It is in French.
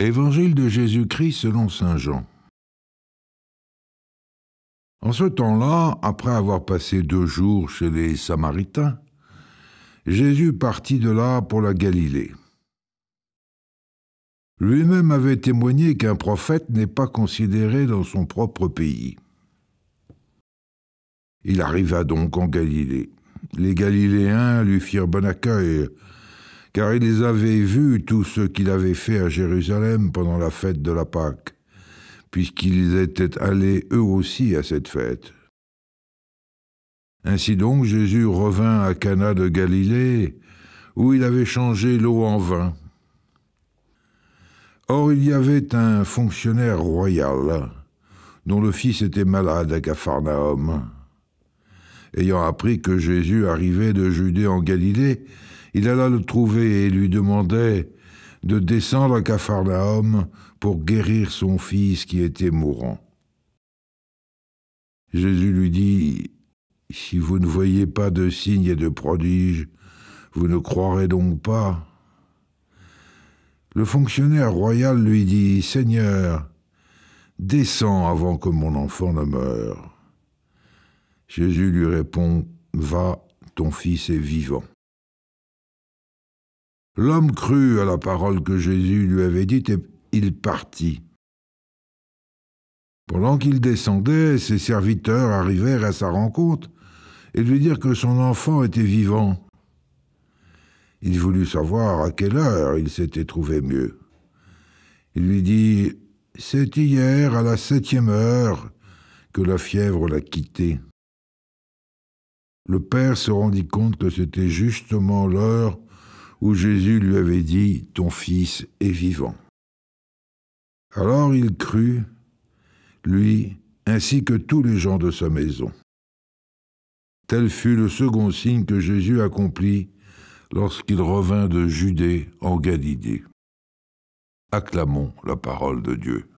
Évangile de Jésus-Christ selon saint Jean. En ce temps-là, après avoir passé 2 jours chez les Samaritains, Jésus partit de là pour la Galilée. Lui-même avait témoigné qu'un prophète n'est pas considéré dans son propre pays. Il arriva donc en Galilée. Les Galiléens lui firent bon accueil, car ils avaient vu tout ce qu'il avait fait à Jérusalem pendant la fête de la Pâque, puisqu'ils étaient allés eux aussi à cette fête. Ainsi donc Jésus revint à Cana de Galilée, où il avait changé l'eau en vin. Or il y avait un fonctionnaire royal, dont le fils était malade à Capharnaüm. Ayant appris que Jésus arrivait de Judée en Galilée, il alla le trouver et lui demandait de descendre à Capharnaüm pour guérir son fils qui était mourant. Jésus lui dit : « Si vous ne voyez pas de signes et de prodiges, vous ne croirez donc pas ?» Le fonctionnaire royal lui dit : « Seigneur, descends avant que mon enfant ne meure. » Jésus lui répond : « Va, ton fils est vivant. » L'homme crut à la parole que Jésus lui avait dite et il partit. Pendant qu'il descendait, ses serviteurs arrivèrent à sa rencontre et lui dirent que son enfant était vivant. Il voulut savoir à quelle heure il s'était trouvé mieux. Il lui dit : « C'est hier à la 7e heure que la fièvre l'a quitté. » Le père se rendit compte que c'était justement l'heure où Jésus lui avait dit : « Ton fils est vivant. » Alors il crut, lui, ainsi que tous les gens de sa maison. Tel fut le second signe que Jésus accomplit lorsqu'il revint de Judée en Galilée. Acclamons la parole de Dieu.